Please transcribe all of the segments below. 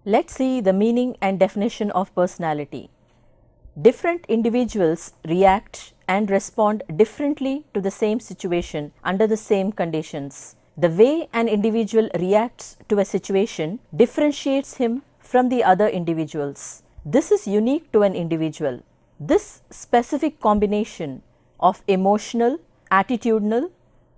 Let's see the meaning and definition of personality. Different individuals react and respond differently to the same situation under the same conditions. The way an individual reacts to a situation differentiates him from the other individuals. This is unique to an individual. This specific combination of emotional, attitudinal,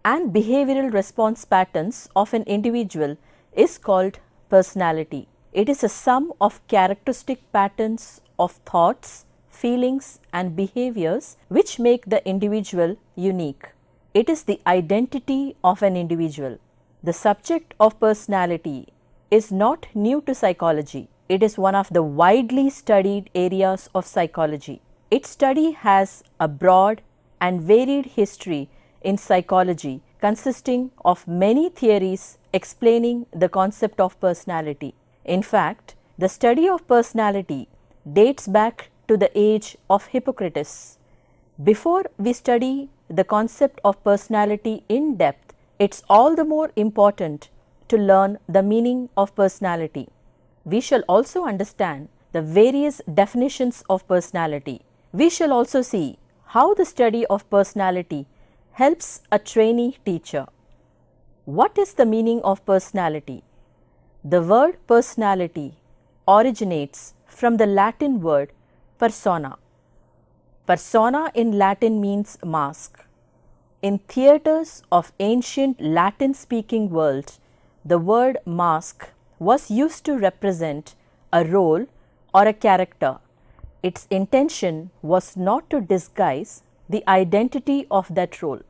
and behavioral response patterns of an individual is called personality. It is a sum of characteristic patterns of thoughts, feelings, and behaviors which make the individual unique. It is the identity of an individual. The subject of personality is not new to psychology. It is one of the widely studied areas of psychology. Its study has a broad and varied history in psychology, consisting of many theories explaining the concept of personality. In fact, the study of personality dates back to the age of Hippocrates. Before we study the concept of personality in depth, it's all the more important to learn the meaning of personality. We shall also understand the various definitions of personality. We shall also see how the study of personality helps a trainee teacher. What is the meaning of personality? The word personality originates from the Latin word persona. Persona in Latin means mask. In theatres of ancient Latin-speaking world, the word mask was used to represent a role or a character. Its intention was not to disguise the identity of that role.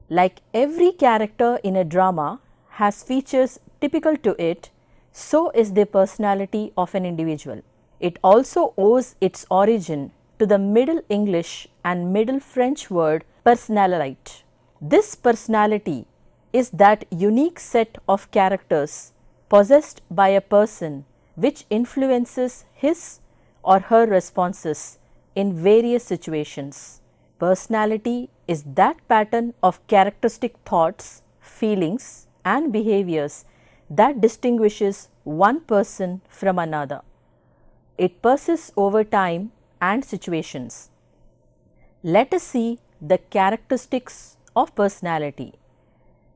Like every character in a drama has features typical to it, so is the personality of an individual. It also owes its origin to the Middle English and Middle French word personnalité. This personality is that unique set of characters possessed by a person which influences his or her responses in various situations. Personality is that pattern of characteristic thoughts, feelings, and behaviors that distinguishes one person from another. It persists over time and situations. Let us see the characteristics of personality.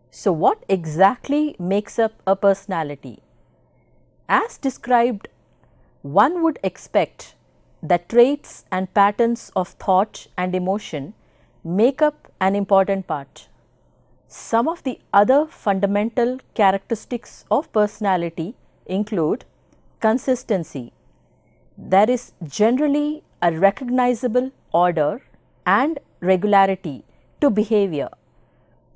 So, what exactly makes up a personality? As described, one would expect that traits and patterns of thought and emotion make up an important part. Some of the other fundamental characteristics of personality include consistency. There is generally a recognizable order and regularity to behavior.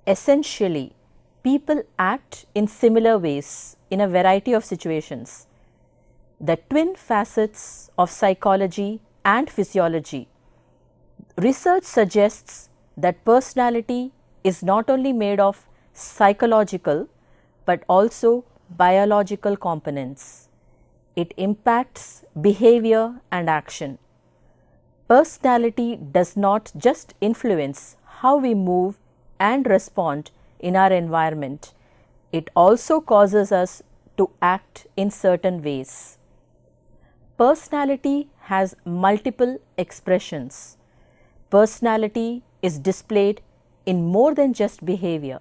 Essentially, people act in similar ways in a variety of situations. The twin facets of psychology and physiology. Research suggests that personality is not only made of psychological but also biological components. It impacts behavior and action. Personality does not just influence how we move and respond in our environment, it also causes us to act in certain ways. Personality has multiple expressions. Personality is displayed in more than just behavior.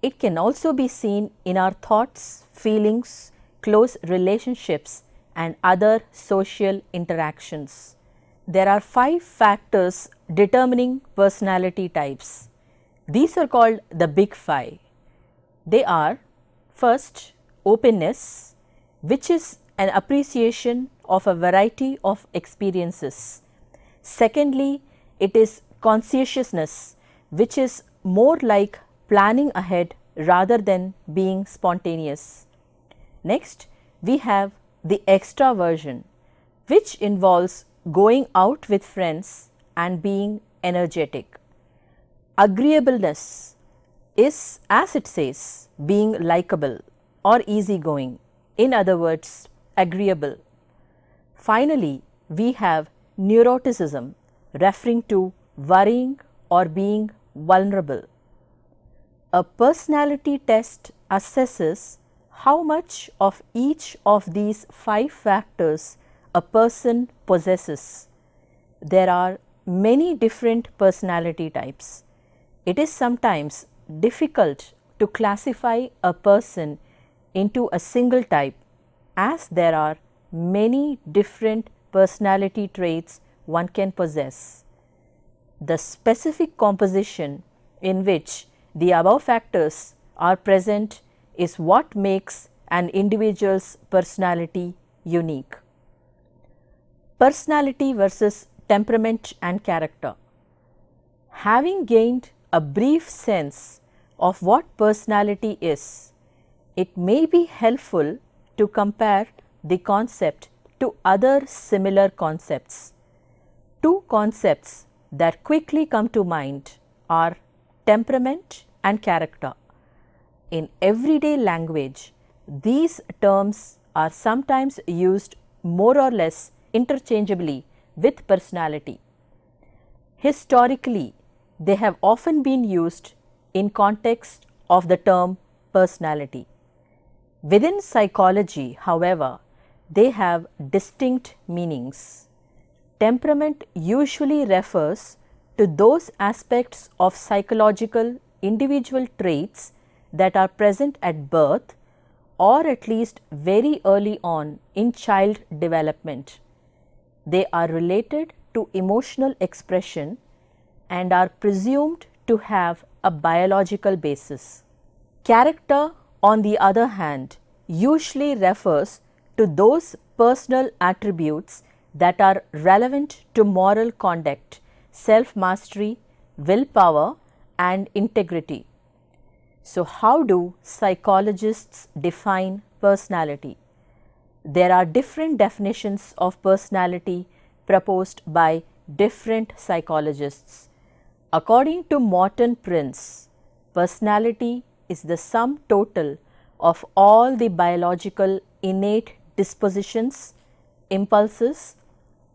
It can also be seen in our thoughts, feelings, close relationships, and other social interactions. There are 5 factors determining personality types. These are called the big 5. They are: first, openness, which is an appreciation of a variety of experiences. Secondly, it is conscientiousness, which is more like planning ahead rather than being spontaneous. Next, we have the extraversion, which involves going out with friends and being energetic. Agreeableness is, as it says, being likable or easygoing. In other words, agreeable. Finally, we have neuroticism, referring to worrying or being vulnerable. A personality test assesses how much of each of these 5 factors a person possesses. There are many different personality types. It is sometimes difficult to classify a person into a single type, as there are many different personality traits one can possess. The specific composition in which the above factors are present is what makes an individual's personality unique. Personality versus temperament and character. Having gained a brief sense of what personality is, it may be helpful to compare the concept to other similar concepts. 2 concepts that quickly come to mind are temperament and character. In everyday language, these terms are sometimes used more or less interchangeably with personality. Historically, they have often been used in context of the term personality. Within psychology, however, they have distinct meanings. Temperament usually refers to those aspects of psychological individual traits that are present at birth or at least very early on in child development. They are related to emotional expression and are presumed to have a biological basis. Character, on the other hand, usually refers to those personal attributes that are relevant to moral conduct, self-mastery, willpower, and integrity. So, how do psychologists define personality? There are different definitions of personality proposed by different psychologists. According to Morton Prince, personality is the sum total of all the biological innate dispositions, impulses,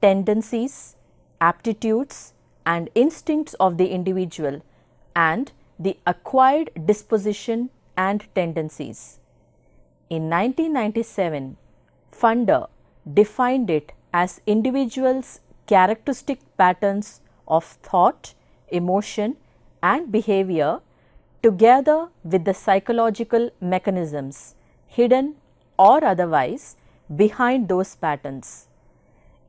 tendencies, aptitudes, and instincts of the individual and the acquired disposition and tendencies. In 1997, Funder defined it as individuals' characteristic patterns of thought, emotion, and behavior together with the psychological mechanisms, hidden or otherwise, behind those patterns.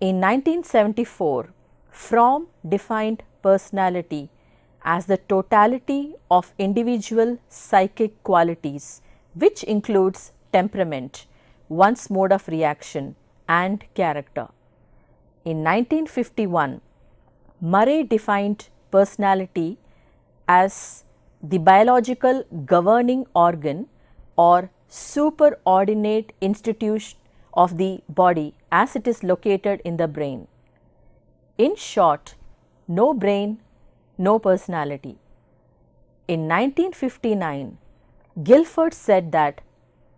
In 1974, Fromm defined personality as the totality of individual psychic qualities, which includes temperament, one's mode of reaction, and character. In 1951, Murray defined personality as the biological governing organ or superordinate institution of the body as it is located in the brain. In short, no brain, no personality. In 1959, Guilford said that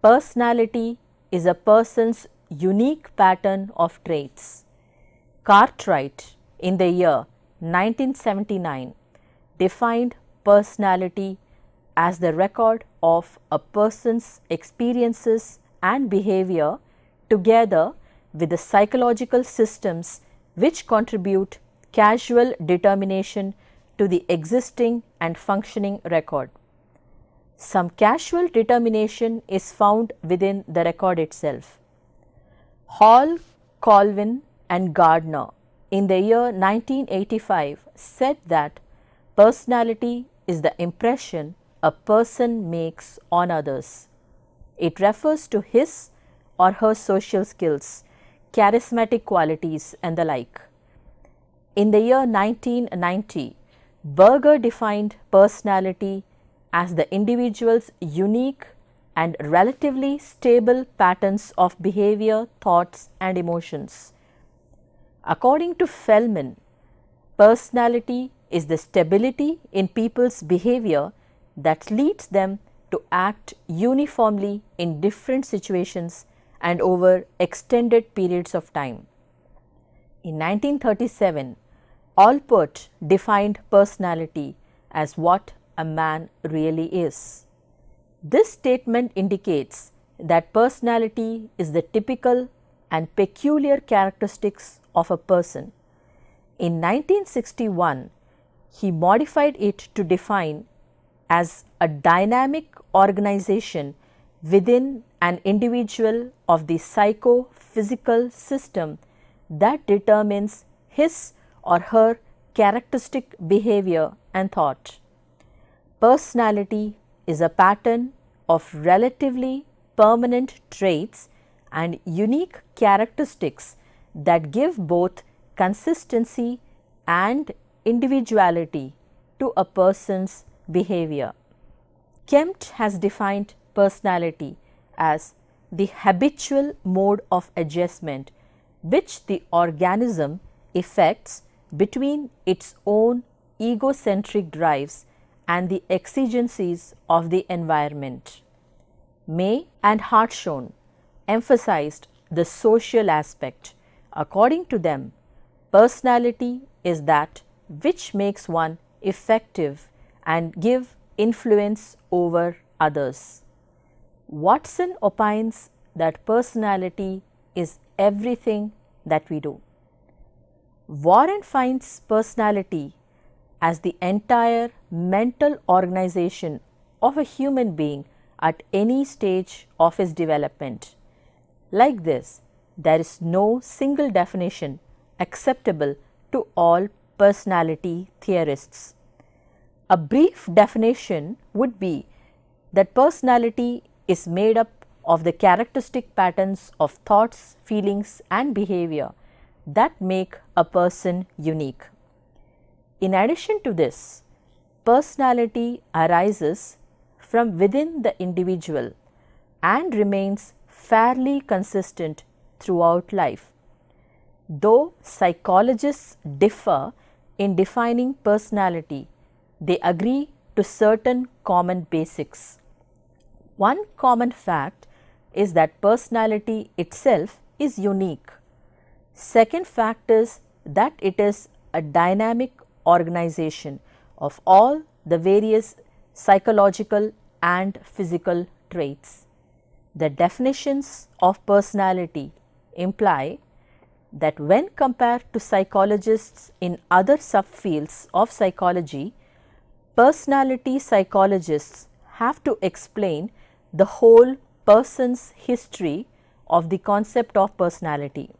personality is a person's unique pattern of traits. Cartwright, in the year 1979, defined personality as the record of a person's experiences and behavior together with the psychological systems which contribute causal determination to the existing and functioning record. Some causal determination is found within the record itself. Hall, Colvin, and Gardner in the year 1985 said that personality is the impression a person makes on others. It refers to his or her social skills, charismatic qualities, and the like. In the year 1990, Berger defined personality as the individual's unique and relatively stable patterns of behavior, thoughts, and emotions. According to Feldman, personality is the stability in people's behavior that leads them to act uniformly in different situations and over extended periods of time. In 1937, Allport defined personality as what a man really is. This statement indicates that personality is the typical and peculiar characteristics of a person. In 1961, he modified it to define as a dynamic organization within an individual of the psychophysical system that determines his or her characteristic behavior and thought. Personality is a pattern of relatively permanent traits and unique characteristics that give both consistency and individuality to a person's behavior. Kempt has defined personality as the habitual mode of adjustment which the organism effects between its own egocentric drives and the exigencies of the environment. May and Hartshorne emphasized the social aspect. According to them, personality is that which makes one effective and give influence over others. Watson opines that personality is everything that we do. Warren finds personality as the entire mental organization of a human being at any stage of his development. Like this, there is no single definition acceptable to all personality theorists. A brief definition would be that personality is made up of the characteristic patterns of thoughts, feelings, and behavior that make a person unique. In addition to this, personality arises from within the individual and remains fairly consistent throughout life. Though psychologists differ in defining personality, they agree to certain common basics. One common fact is that personality itself is unique. Second fact is that it is a dynamic organization of all the various psychological and physical traits. The definitions of personality imply that when compared to psychologists in other subfields of psychology, personality psychologists have to explain the whole person's history of the concept of personality.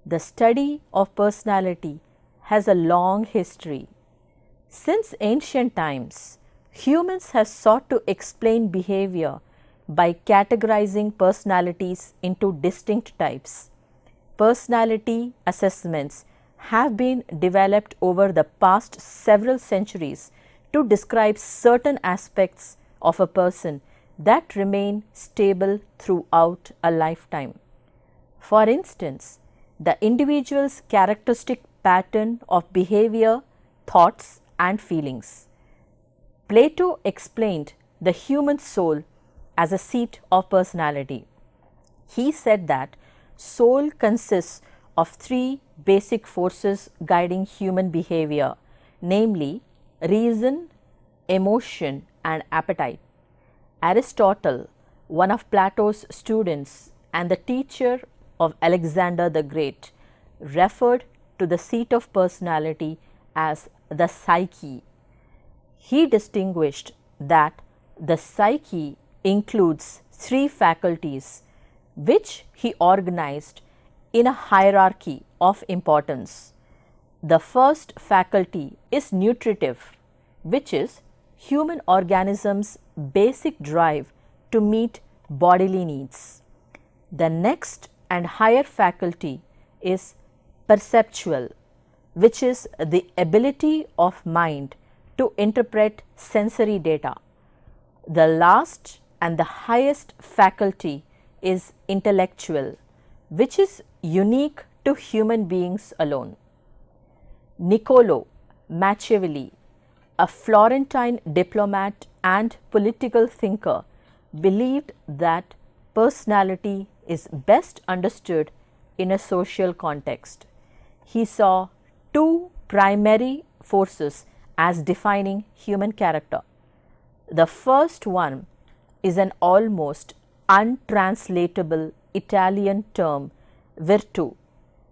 The study of personality has a long history. Since ancient times, humans have sought to explain behavior by categorizing personalities into distinct types. Personality assessments have been developed over the past several centuries to describe certain aspects of a person that remain stable throughout a lifetime. For instance, the individual's characteristic pattern of behavior, thoughts, and feelings. Plato explained the human soul as a seat of personality. He said that soul consists of three basic forces guiding human behavior, namely reason, emotion, and appetite. Aristotle, one of Plato's students and the teacher of Alexander the Great, referred to the seat of personality as the psyche. He distinguished that the psyche includes three faculties which he organized in a hierarchy of importance. The first faculty is nutritive, which is human organism's basic drive to meet bodily needs. The next and higher faculty is perceptual, which is the ability of mind to interpret sensory data. The last and the highest faculty is intellectual, which is unique to human beings alone. Niccolo Machiavelli, a Florentine diplomat and political thinker, believed that personality is best understood in a social context. He saw two primary forces as defining human character. The first one is an almost untranslatable Italian term, virtù,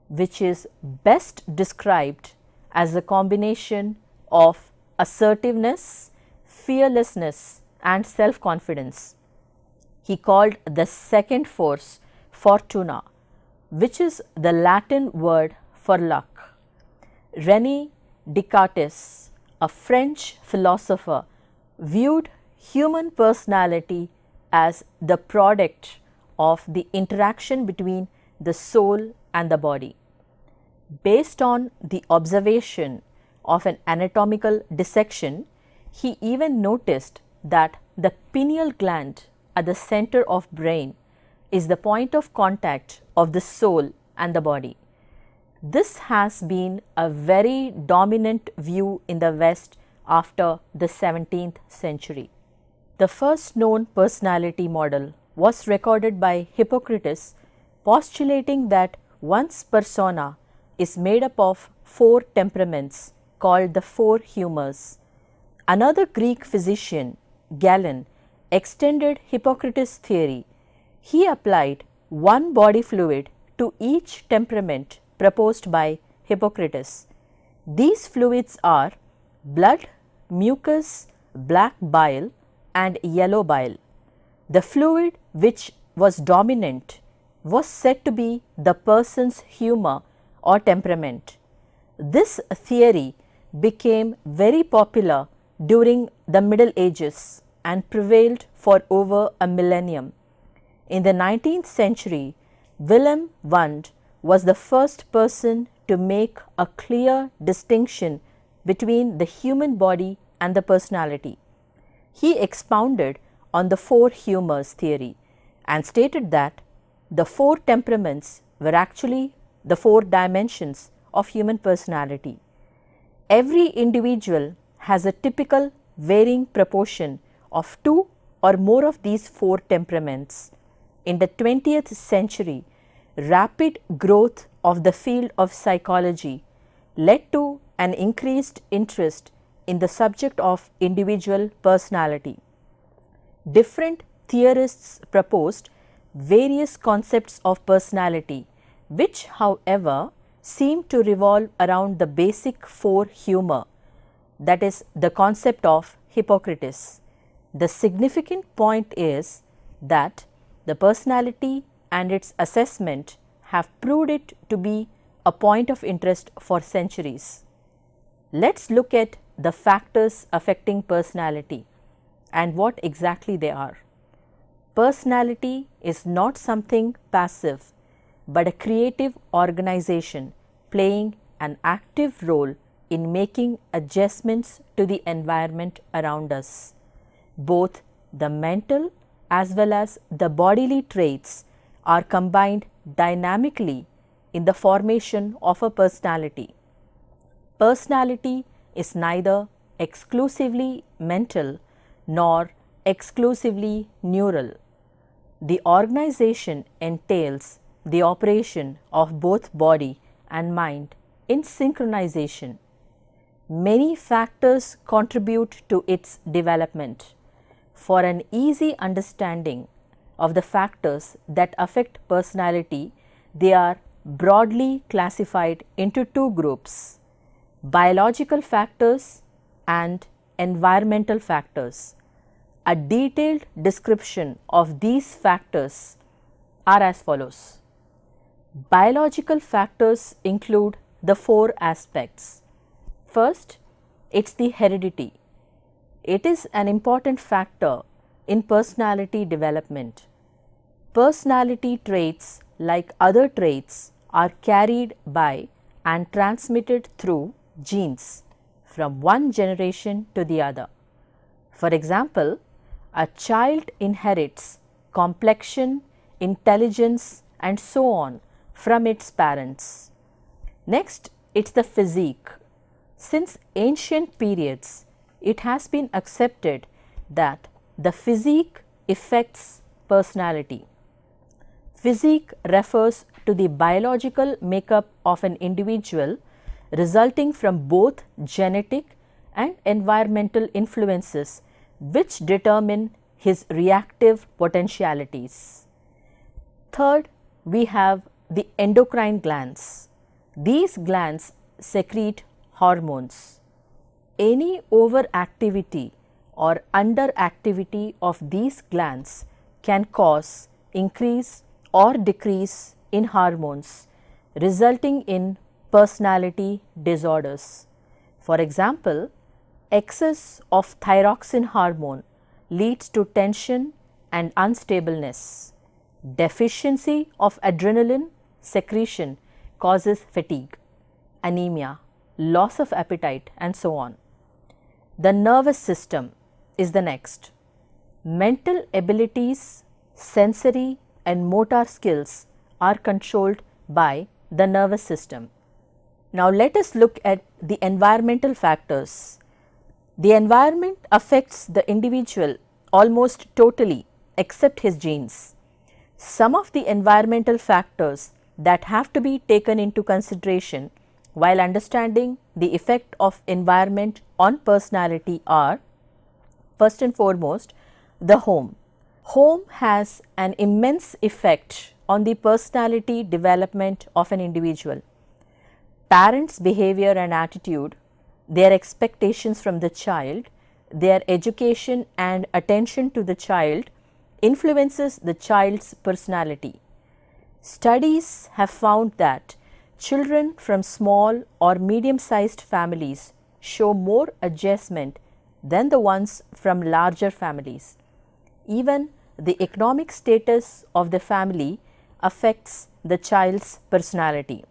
which is best described as a combination of assertiveness, fearlessness, and self-confidence. He called the second force fortuna, which is the Latin word for luck. René Descartes, a French philosopher, viewed human personality as the product of the interaction between the soul and the body. Based on the observation of an anatomical dissection, he even noticed that the pineal gland at the center of brain is the point of contact of the soul and the body. This has been a very dominant view in the West after the 17th century. The first known personality model was recorded by Hippocrates, postulating that one's persona is made up of 4 temperaments called the 4 humors. Another Greek physician, Galen, extended Hippocrates' theory. He applied one body fluid to each temperament proposed by Hippocrates. These fluids are blood, mucus, black bile, and yellow bile. The fluid which was dominant was said to be the person's humor or temperament. This theory became very popular during the Middle Ages and prevailed for over a millennium. In the 19th century, Wilhelm Wundt was the first person to make a clear distinction between the human body and the personality. He expounded on the 4 humors theory and stated that the 4 temperaments were actually the 4 dimensions of human personality. Every individual has a typical varying proportion of 2 or more of these 4 temperaments. In the 20th century, rapid growth of the field of psychology led to an increased interest in the subject of individual personality. Different theorists proposed various concepts of personality, which, however, seem to revolve around the basic 4 humor, that is, the concept of Hippocrates. The significant point is that the personality and its assessment have proved it to be a point of interest for centuries. Let's look at the factors affecting personality and what exactly they are. Personality is not something passive, but a creative organization playing an active role in making adjustments to the environment around us. Both the mental as well as the bodily traits are combined dynamically in the formation of a personality. Personality is neither exclusively mental nor exclusively neural. The organization entails the operation of both body and mind in synchronization. Many factors contribute to its development. For an easy understanding of the factors that affect personality, they are broadly classified into 2 groups: biological factors and environmental factors. A detailed description of these factors are as follows. Biological factors include the 4 aspects. First, it's the heredity. It is an important factor in personality development. Personality traits, like other traits, are carried by and transmitted through genes from one generation to the other. For example, a child inherits complexion, intelligence, and so on from its parents. Next, it's the physique. Since ancient periods, it has been accepted that the physique affects personality. Physique refers to the biological makeup of an individual resulting from both genetic and environmental influences which determine his reactive potentialities. Third, we have the endocrine glands. These glands secrete hormones. Any overactivity or underactivity of these glands can cause increase or decrease in hormones, resulting in personality disorders. For example, excess of thyroxine hormone leads to tension and unstableness. Deficiency of adrenaline secretion causes fatigue, anemia, loss of appetite, and so on. The nervous system is the next. Mental abilities, sensory and motor skills are controlled by the nervous system. Now let us look at the environmental factors. The environment affects the individual almost totally except his genes. Some of the environmental factors that have to be taken into consideration while understanding the effect of environment on personality are, first and foremost, the home. Home has an immense effect on the personality development of an individual. Parents' behavior and attitude, their expectations from the child, their education and attention to the child influences the child's personality. Studies have found that children from small or medium-sized families show more adjustment than the ones from larger families. Even the economic status of the family affects the child's personality.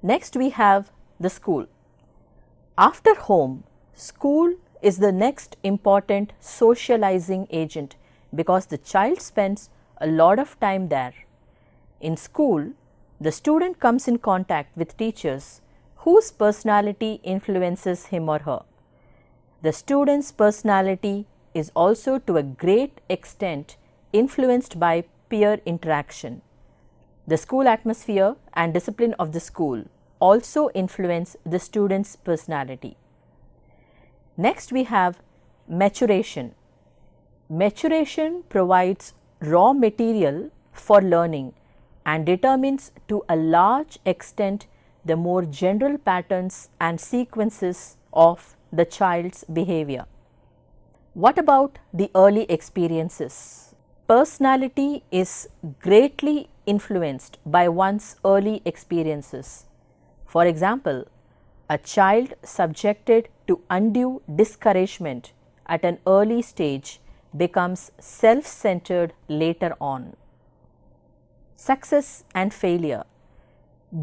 Next, we have the school. After home, school is the next important socializing agent because the child spends a lot of time there. In school, the student comes in contact with teachers whose personality influences him or her. The student's personality is also to a great extent influenced by peer interaction. The school atmosphere and discipline of the school also influence the student's personality. Next, we have maturation. Maturation provides raw material for learning and determines to a large extent the more general patterns and sequences of the child's behavior. What about the early experiences? Personality is greatly influenced by one's early experiences. For example, a child subjected to undue discouragement at an early stage becomes self-centered later on. Success and failure.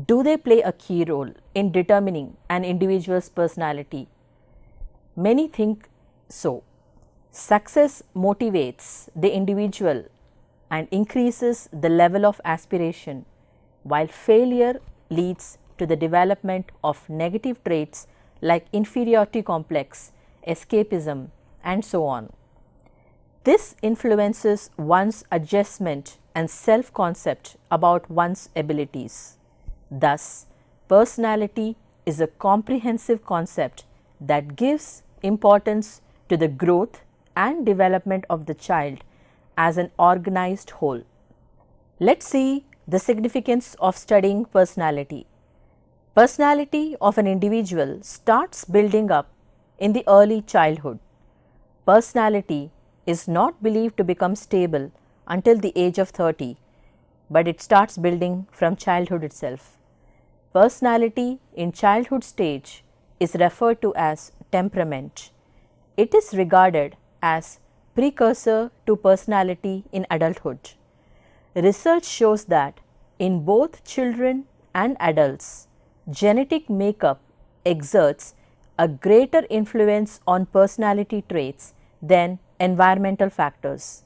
Do they play a key role in determining an individual's personality? Many think so. Success motivates the individual and increases the level of aspiration, while failure leads to the development of negative traits like inferiority complex, escapism, and so on. This influences one's adjustment and self-concept about one's abilities. Thus, personality is a comprehensive concept that gives importance to the growth and development of the child as an organized whole. Let's see the significance of studying personality. Personality of an individual starts building up in the early childhood. Personality is not believed to become stable until the age of 30, but it starts building from childhood itself. Personality in childhood stage is referred to as temperament. It is regarded as precursor to personality in adulthood. Research shows that in both children and adults, genetic makeup exerts a greater influence on personality traits than environmental factors.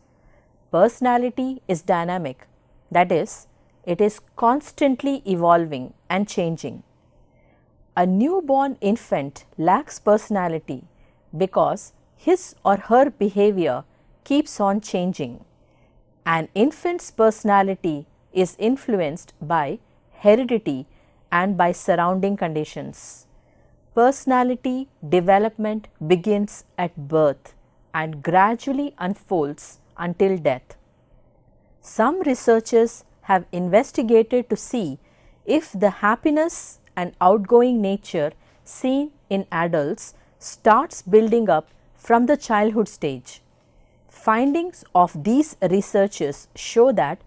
Personality is dynamic, that is, It is constantly evolving and changing. A newborn infant lacks personality because his or her behavior keeps on changing. An infant's personality is influenced by heredity and by surrounding conditions. Personality development begins at birth and gradually unfolds until death. Some researchers have investigated to see if the happiness and outgoing nature seen in adults starts building up from the childhood stage. Findings of these researches show that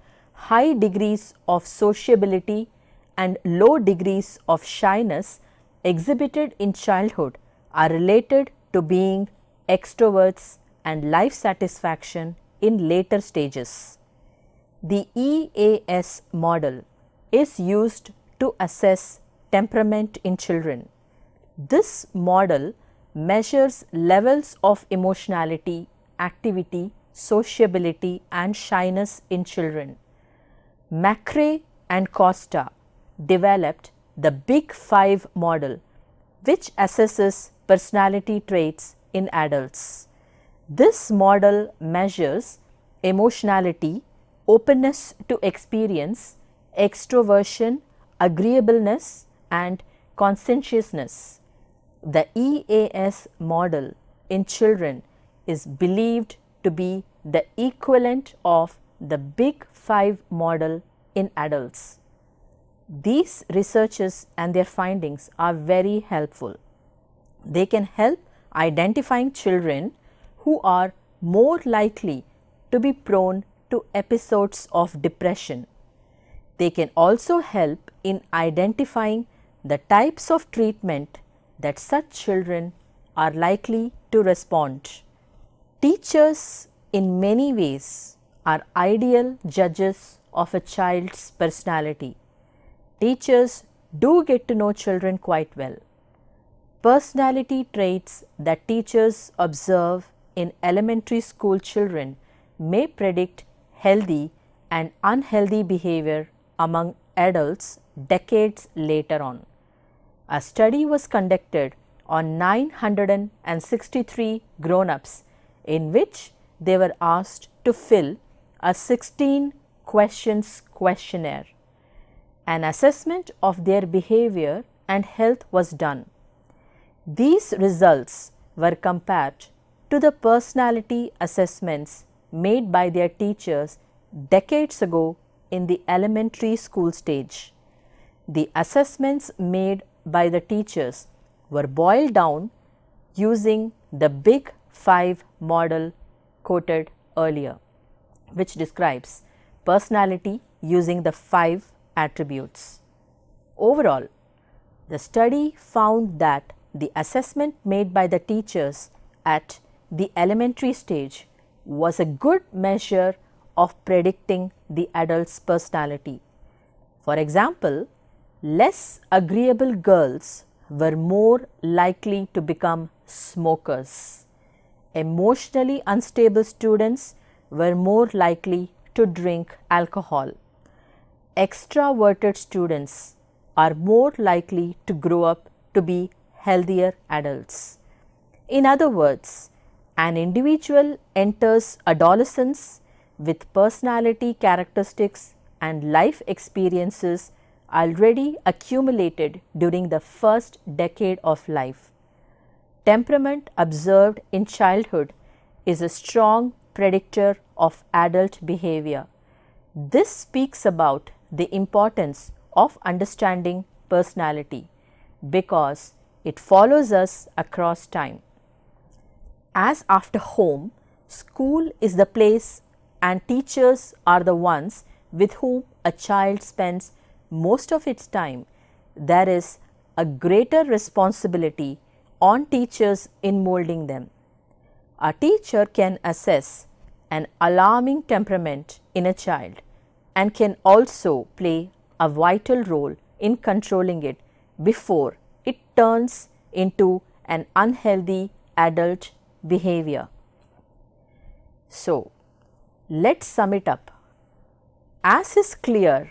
high degrees of sociability and low degrees of shyness exhibited in childhood are related to being extroverts and life satisfaction in later stages. The EAS model is used to assess temperament in children. This model measures levels of emotionality, activity, sociability and shyness in children. Emrc and Costa developed the Big Five model, which assesses personality traits in adults. This model measures emotionality, openness to experience, extroversion, agreeableness and conscientiousness. The EAS model in children is believed to be the equivalent of the Big Five model in adults. These researches and their findings are very helpful. They can help identifying children who are more likely to be prone to episodes of depression. They can also help in identifying the types of treatment that such children are likely to respond. Teachers in many ways are ideal judges of a child's personality. Teachers do get to know children quite well. Personality traits that teachers observe in elementary school children may predict healthy and unhealthy behavior among adults decades later on. A study was conducted on 963 grown-ups in which they were asked to fill a 16 questions questionnaire. An assessment of their behavior and health was done. These results were compared to the personality assessments made by their teachers decades ago in the elementary school stage. The assessments made by the teachers were boiled down using the Big Five model quoted earlier, which describes personality using the 5 attributes. Overall, the study found that the assessment made by the teachers at the elementary stage was a good measure of predicting the adult's personality. For example, less agreeable girls were more likely to become smokers. Emotionally unstable students were more likely to drink alcohol. Extraverted students are more likely to grow up to be healthier adults. In other words, an individual enters adolescence with personality characteristics and life experiences already accumulated during the first decade of life. Temperament observed in childhood is a strong predictor of adult behavior. This speaks about the importance of understanding personality because it follows us across time. As after home, school is the place and teachers are the ones with whom a child spends most of its time. There is a greater responsibility on teachers in molding them. A teacher can assess an alarming temperament in a child and can also play a vital role in controlling it before it turns into an unhealthy adult behavior. So, let's sum it up. As is clear,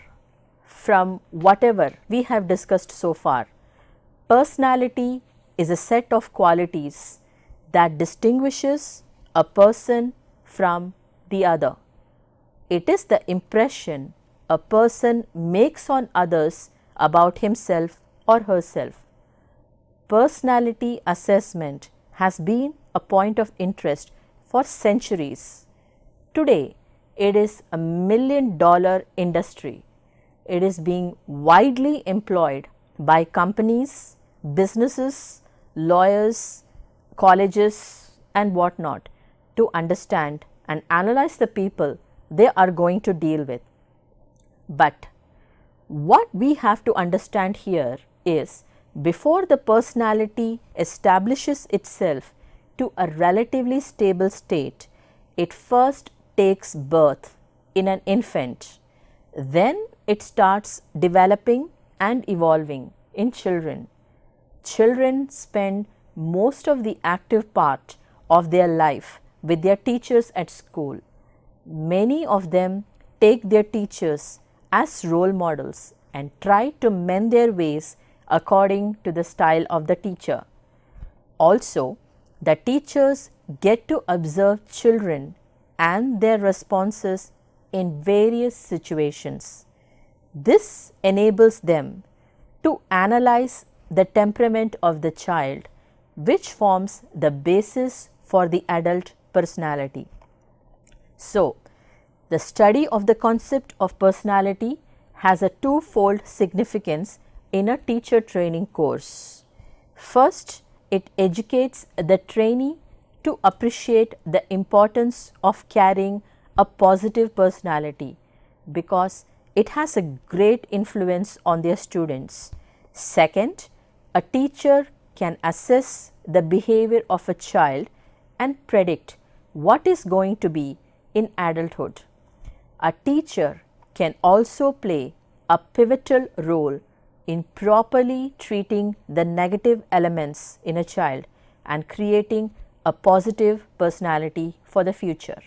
from whatever we have discussed so far, personality is a set of qualities that distinguishes a person from the other. It is the impression a person makes on others about himself or herself. Personality assessment has been a point of interest for centuries. Today, it is a $1 million industry. It is being widely employed by companies, businesses, lawyers, colleges, and whatnot to understand and analyze the people they are going to deal with. But what we have to understand here is, before the personality establishes itself to a relatively stable state, it first takes birth in an infant. Then it starts developing and evolving in children. Children spend most of the active part of their life with their teachers at school. Many of them take their teachers as role models and try to mend their ways according to the style of the teacher. Also, the teachers get to observe children and their responses in various situations. This enables them to analyze the temperament of the child, which forms the basis for the adult personality. So, the study of the concept of personality has a twofold significance in a teacher training course. First, it educates the trainee to appreciate the importance of carrying a positive personality, because it has a great influence on their students. Second, a teacher can assess the behavior of a child and predict what is going to be in adulthood. A teacher can also play a pivotal role in properly treating the negative elements in a child and creating a positive personality for the future.